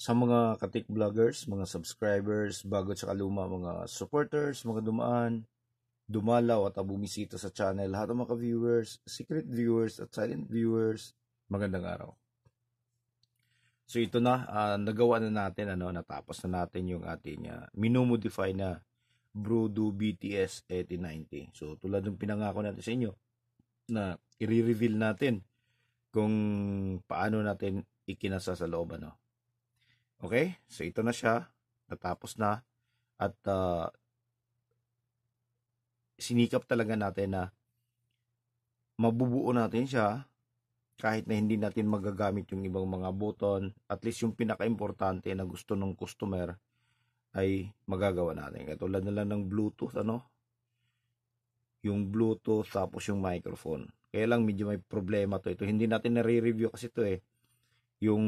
sa mga katik vloggers, mga subscribers, bago at saka luma, mga supporters, mga dumaan, dumalaw at bumisita sa channel, lahat ng mga viewers, secret viewers at silent viewers, magandang araw. So ito na, nagawa na natin, natapos na natin yung ating minumodify na Brodo BTS 8090. So tulad ng pinangako natin sa inyo na i-reveal natin kung paano natin ikinasa sa loob, Okay? So ito na siya, natapos na at sinikap talaga natin na mabubuo natin siya kahit na hindi natin magagamit yung ibang mga button. At least yung pinaka-importante na gusto ng customer ay magagawa natin. Katulad na lang ng Bluetooth, yung Bluetooth tapos yung microphone. Kaya lang medyo may problema to. Ito hindi natin nare-review kasi ito yung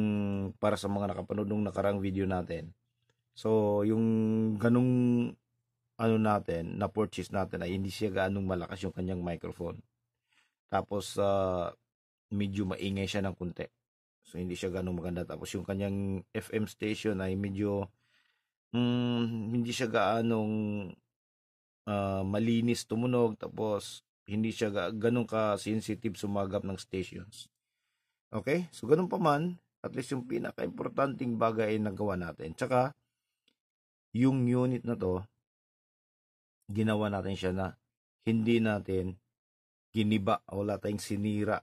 para sa mga nakapanood ng nakarang video natin. So yung ganung natin na purchase natin ay hindi siya gaanong malakas yung kanyang microphone. Tapos medyo maingay siya ng kunti. So hindi siya ganong maganda. Tapos yung kanyang FM station ay medyo hindi siya gaanong malinis tumunog. Tapos hindi siya ganong ka-sensitive sumagap ng stations. Okay? So ganun pa man, at least yung pinaka-importanting bagay ay nagawa natin. Tsaka yung unit na to, ginawa natin siya na hindi natin giniba, wala tayong sinira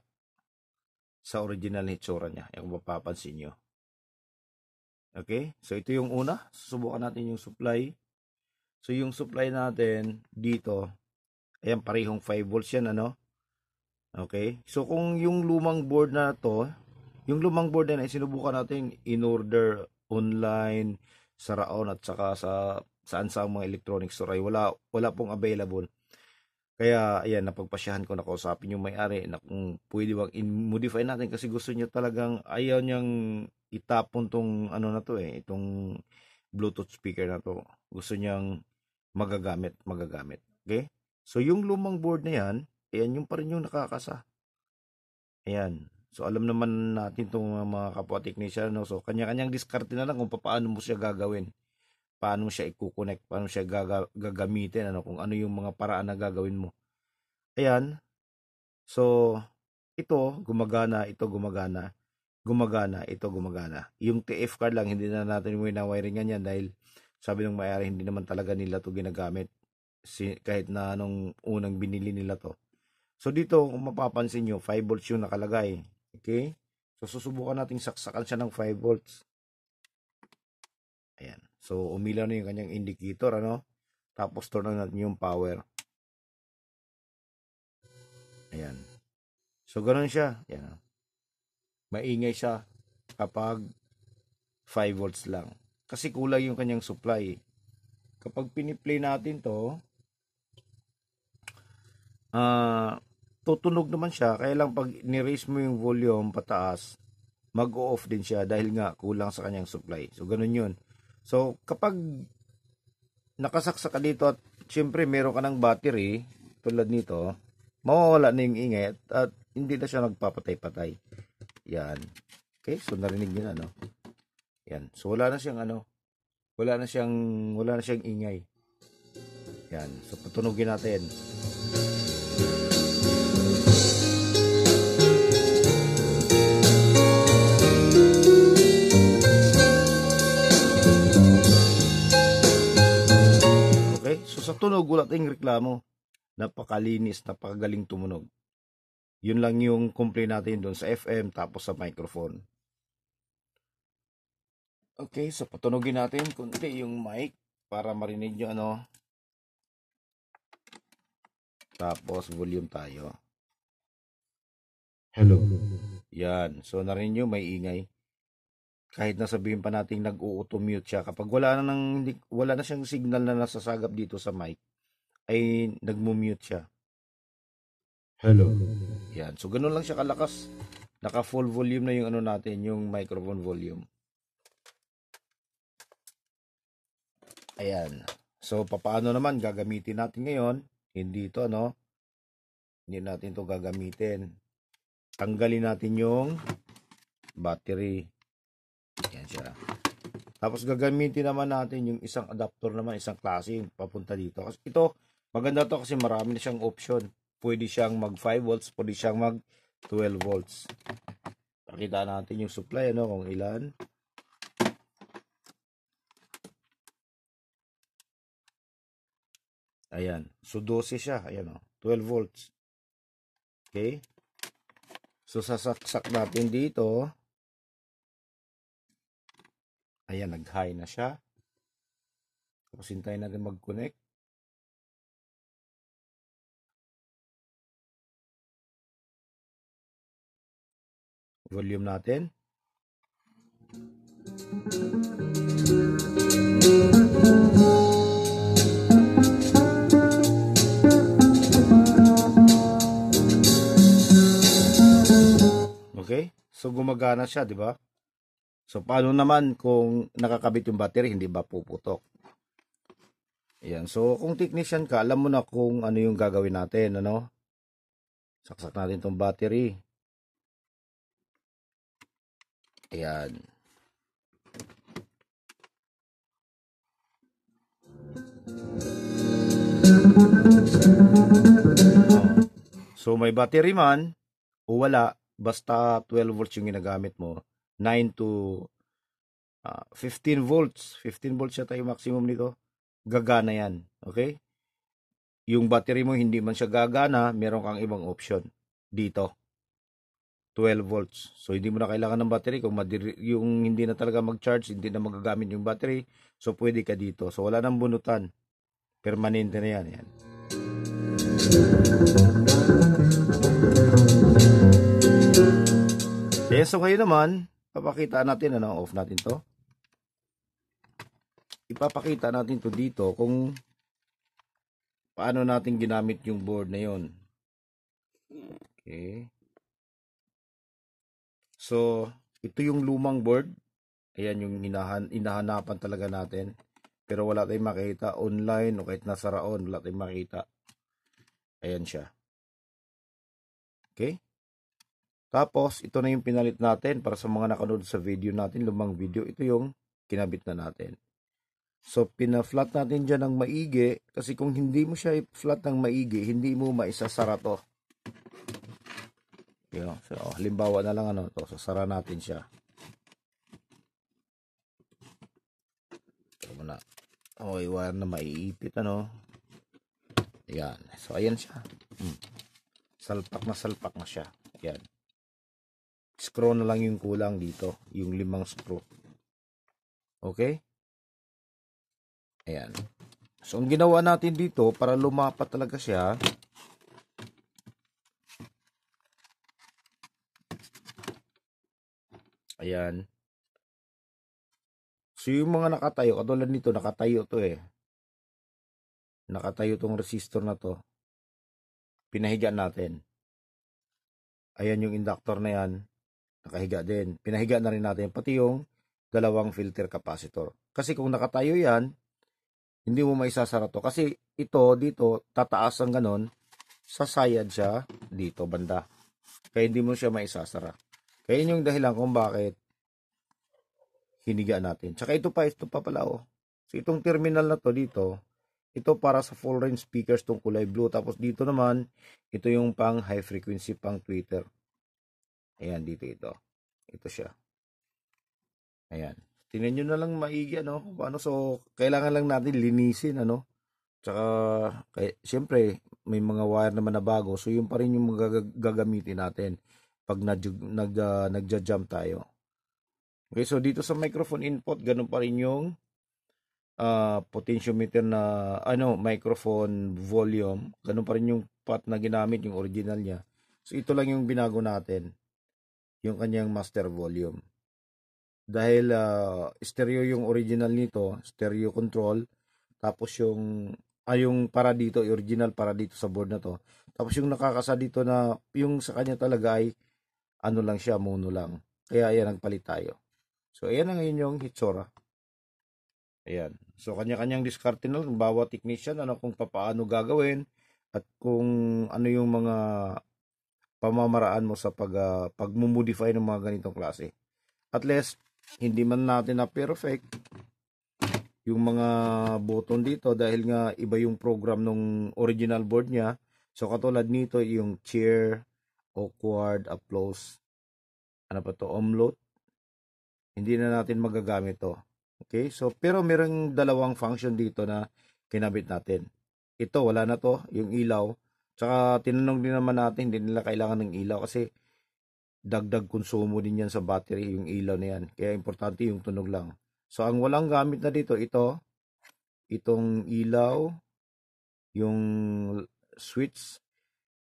sa original hitsura niya, yung mapapansin nyo. Okay? So ito yung una, susubukan natin yung supply. So yung supply natin dito, ayan, parehong 5 volts yan, Okay? So kung yung lumang board na to, yung lumang board na sinubukan natin in order online, sa Raon at saka sa saan sa mga electronic store ay wala pong available. Kaya ayan, napagpasyahan ko na kausapin yung may-ari na kung pwede bang i-modify natin kasi gusto niya talagang ayaw niyang itapon tong na to itong Bluetooth speaker na to. Gusto niyang magagamit. Okay? So yung lumang board na yan, ayan yung pa rin yung nakakasa. Ayan. So alam naman natin itong mga kapwa technician, so kanya-kanyang diskarte na lang kung paano mo siya gagawin. Paano mo siya i-connect, paano siya gagamitin, kung ano yung mga paraan na gagawin mo. Ayan. So ito gumagana, ito gumagana. Ito gumagana. Yung TF card lang, hindi na natin winawiringan yan dahil sabi ng may-ari hindi naman talaga nila to ginagamit. Kahit na nung unang binili nila to. So dito kung mapapansin nyo, 5 volts yung nakalagay. Okay? So susubukan nating saksakan siya ng 5 volts. Ayan. So umilaw na yung kanyang indicator, Tapos turn on natin yung power. Ayan. So ganoon siya. Ayan. Maingay siya kapag 5 volts lang. Kasi kulang yung kanyang supply. Kapag piniplay natin to, tutunog naman siya, kaya lang pag ni-raise mo yung volume pataas, mag-off din siya dahil nga kulang sa kanyang supply. So ganun yun. So kapag nakasaksa ka dito at syempre meron ka ng battery tulad nito, mawawala na yung ingay at hindi na siya magpapatay-patay. Yan. Okay, so narinig niyo na, Yan. So wala na siyang wala na siyang ingay. Yan. So patunogin natin. So sa tunog, wala tayong reklamo. Napakalinis, napakagaling tumunog. Yun lang yung complaint natin doon sa FM tapos sa microphone. Okay, so patunogin natin kunti yung mic para marinig nyo Tapos volume tayo. Hello. Yan, so narinig nyo may ingay. Kahit na sabihin pa nating nag-auto-mute siya, kapag wala na siyang signal na nasasagap dito sa mic, ay nagmo-mute siya. Hello. Yan, so ganun lang siya kalakas. Naka full volume na yung natin, yung microphone volume. Ayan. So papaano naman gagamitin natin ngayon? Hindi ito hindi natin to gagamitin. Tanggalin natin yung battery. Yan siya. Tapos gagamitin naman natin yung isang adapter naman, isang klase papunta dito. Kasi ito, maganda to kasi marami na siyang option. Pwede siyang mag 5 volts, pwede siyang mag 12 volts. Pakita natin yung supply, ano, kung ilan. Ayan. So, 12 siya. Ayan, oh, 12 volts. Okay. So, sasaksak natin dito. Ayan, nag-high na siya. Tapos, hintayin natin mag-connect. Volume natin. Okay? So, gumagana siya, di ba? So, paano naman kung nakakabit yung battery, hindi ba puputok? Ayan. So, kung technician ka, alam mo na kung ano yung gagawin natin, ano? Saksak natin tong battery. Ayan. So, may battery man o wala, basta 12 volts yung ginagamit mo, 9 to 15 volts. 15 volts siya tayo maximum nito. Gagana yan. Okay? Yung battery mo hindi man siya gagana, meron kang ibang option dito. 12 volts. So, hindi mo na kailangan ng battery. Kung yung hindi na talaga mag-charge, hindi na magagamit yung battery, so pwede ka dito. So, wala nang bunutan. Permanente na yan. Yan. Okay, so ngayon naman, papakita natin, ano, off natin to. Ipapakita natin to dito kung paano natin ginamit yung board na yon. Okay. So, ito yung lumang board. Ayan yung hinahanapan talaga natin. Pero wala tayong makita online o kahit nasa raon, wala tayong makita. Ayan siya. Okay? Tapos, ito na yung pinalit natin para sa mga nakanood sa video natin, lumang video. Ito yung kinabit na natin. So, pina-flat natin dyan ng maigi. Kasi kung hindi mo siya i-flat ng maigi, hindi mo maisasara to. Yun. So, halimbawa na lang ano to. Sasara natin siya. Ito muna. Okay, wire na maiipit, ano. Ayan. So, ayan siya. Salpak na siya. Ayan. Screw na lang yung kulang dito. Yung 5 screw. Okay? Ayan. So, ang ginawa natin dito, para lumapat talaga siya, ayan. So, yung mga nakatayo, katulad nito, nakatayo to eh. Nakatayo tong resistor na to. Pinahiga natin. Ayan yung inductor na yan. Nakahiga din. Pinahiga na rin natin. Pati yung dalawang filter capacitor. Kasi kung nakatayo yan, hindi mo maisasara to. Kasi ito, dito, tataas ang ganon. Sasayad siya dito, banda. Kaya hindi mo siya maisasara. Kaya yun yung dahilan kung bakit hiniga natin. Tsaka ito pa pala oh. So itong terminal na to dito, ito para sa full range speakers tong kulay blue. Tapos dito naman, ito yung pang high frequency, pang tweeter. Ayan, dito ito. Ito siya. Ayan. Tingnan nyo na lang maigi, ano, kung paano. So, kailangan lang natin linisin, ano. Tsaka, siyempre, may mga wire naman na bago. So, yun pa rin yung gagamitin natin pag nagja-jump tayo. Okay, so dito sa microphone input, ganun pa rin yung potentiometer na, microphone volume. Ganun pa rin yung pot na ginamit, yung original niya. So, ito lang yung binago natin. Yung kanyang master volume. Dahil stereo yung original nito, stereo control, tapos yung para dito, original para dito sa board na to. Tapos yung nakakasa dito na, yung sa kanya talaga ay, ano lang siya, mono lang. Kaya ayan, nagpalit tayo. So, ayan na ngayon yung hitsura. Ayan. So, kanya-kanyang diskarte na lang, bawat technician, ano kung paano gagawin, at kung ano yung mga pamamaraan mo sa pagmumodify ng mga ganitong klase. At least, hindi man natin na perfect, yung mga button dito dahil nga iba yung program nung original board niya. So katulad nito yung cheer, awkward, applause, ano pa to, umlaut. Hindi na natin magagamit to. Okay? So pero merong dalawang function dito na kinabit natin. Ito wala na to, yung ilaw. Tsaka tinanong din naman natin, hindi nila kailangan ng ilaw kasi dagdag konsumo din yan sa battery, yung ilaw na yan. Kaya importante yung tunog lang. So ang walang gamit na dito, itong ilaw, yung switch,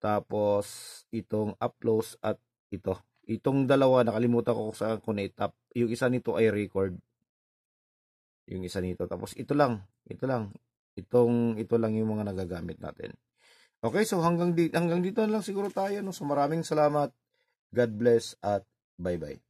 tapos itong upload at ito. Itong dalawa, nakalimutan ko kung saan ko na-tap. Yung isa nito ay record. Yung isa nito. Tapos ito lang. Ito lang yung mga nagagamit natin. Okay, so hanggang dito na lang siguro tayo. No? So maraming salamat. God bless at bye-bye.